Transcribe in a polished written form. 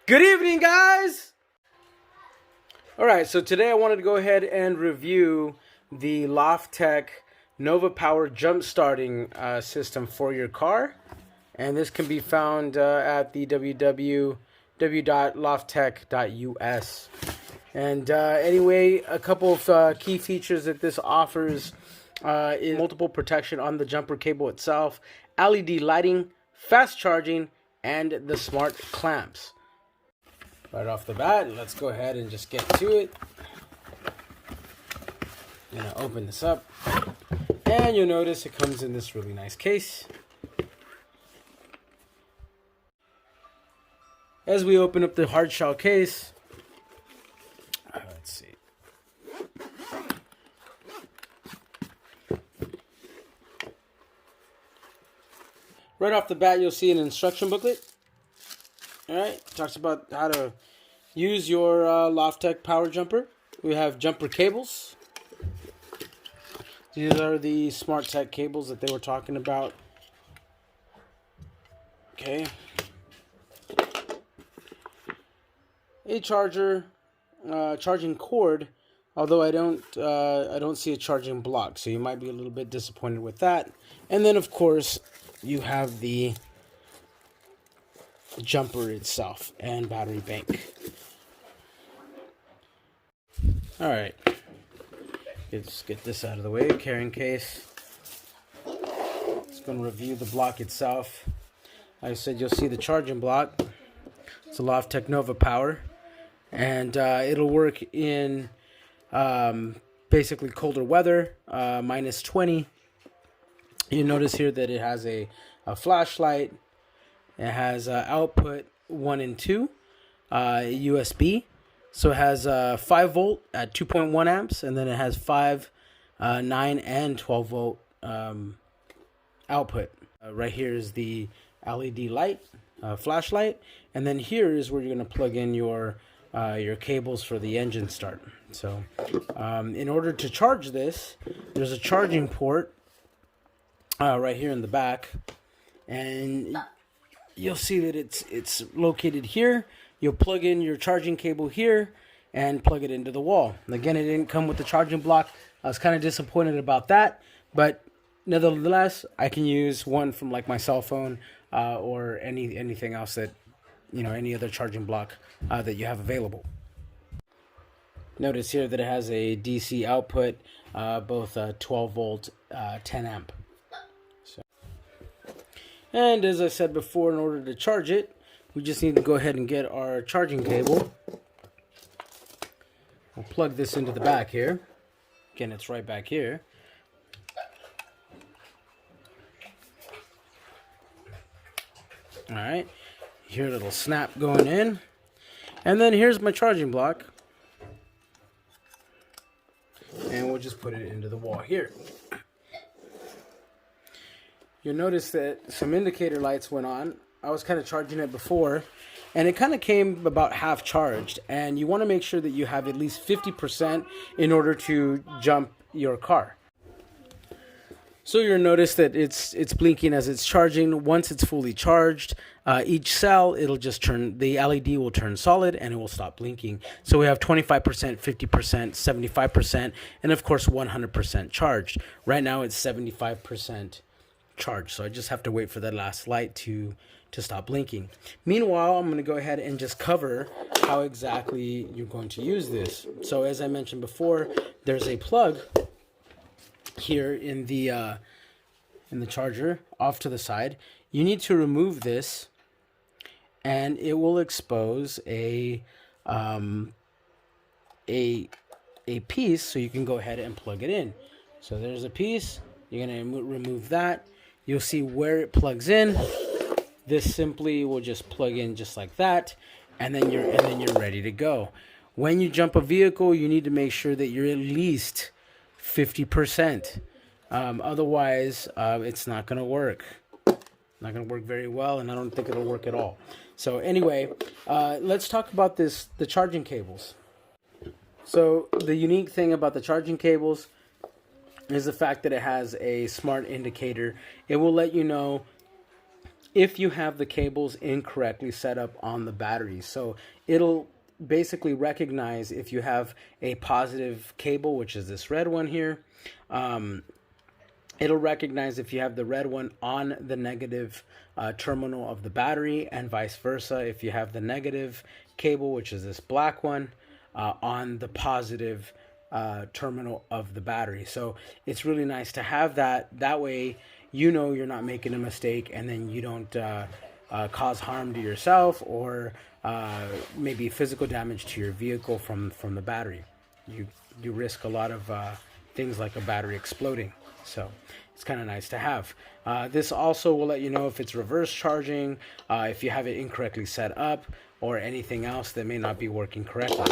Good evening, guys! Alright, so today I wanted to go ahead and review the LOFTEK Nova Power jump starting system for your car. And this can be found at the www.loftek.us. And anyway, a couple of key features that this offers is multiple protection on the jumper cable itself, LED lighting, fast charging, and the smart clamps. Right off the bat, let's go ahead and just get to it. I'm going to open this up. And you'll notice it comes in this really nice case. As we open up the hard shell case, let's see. Right off the bat, you'll see an instruction booklet. Alright, talks about how to use your LOFTEK power jumper. We have jumper cables. These are the SmartTech cables that they were talking about. Okay. A charger, charging cord, although I don't see a charging block, so you might be a little bit disappointed with that. And then of course you have the jumper itself and battery bank. Alright, let's get this out of the way. Carrying case. Just going to review the block itself. Like I said, you'll see the charging block. It's a LOFTEK Nova Power, and it'll work in basically colder weather, minus 20. You notice here that it has a flashlight. It has output 1 and 2, USB. So it has 5 volt at 2.1 amps, and then it has 5, 9, and 12 volt output. Right here is the LED light, flashlight, and then here is where you're going to plug in your cables for the engine start. So in order to charge this, there's a charging port right here in the back, and you'll see that it's located here. You'll plug in your charging cable here and plug it into the wall. Again, it didn't come with the charging block. I was kind of disappointed about that, but nevertheless, I can use one from like my cell phone or anything else that, you know, any other charging block that you have available. Notice here that it has a DC output, both 12 volt, 10 amp. And as I said before, in order to charge it, we just need to go ahead and get our charging cable. We'll plug this into the back here. Again, it's right back here. Alright, hear a little snap going in. And then here's my charging block. And we'll just put it into the wall here. You'll notice that some indicator lights went on. I was kind of charging it before, and it kind of came about half charged. And you want to make sure that you have at least 50% in order to jump your car. So you'll notice that it's blinking as it's charging. Once it's fully charged, each cell, it'll just turn, the LED will turn solid and it will stop blinking. So we have 25%, 50%, 75%, and of course 100% charged. Right now it's 75% charged, so I just have to wait for that last light to stop blinking. Meanwhile, I'm going to go ahead and just cover how exactly you're going to use this. So as I mentioned before, there's a plug here in the charger off to the side. You need to remove this, and it will expose a piece, so you can go ahead and plug it in. So there's a piece. You're going to remove that. You'll see where it plugs in. This simply will just plug in just like that, and then you're ready to go. When you jump a vehicle, you need to make sure that you're at least 50%. Otherwise, it's not going to work. Not going to work very well, and I don't think it'll work at all. So anyway, let's talk about the charging cables. So the unique thing about the charging cables is the fact that it has a smart indicator. It will let you know if you have the cables incorrectly set up on the battery. So it'll basically recognize if you have a positive cable, which is this red one here. It'll recognize if you have the red one on the negative terminal of the battery, and vice versa if you have the negative cable, which is this black one, on the positive terminal of the battery. So it's really nice to have that. That way you know you're not making a mistake, and then you don't cause harm to yourself or maybe physical damage to your vehicle from the battery. You risk a lot of things like a battery exploding. So it's kind of nice to have. This also will let you know if it's reverse charging, if you have it incorrectly set up, or anything else that may not be working correctly.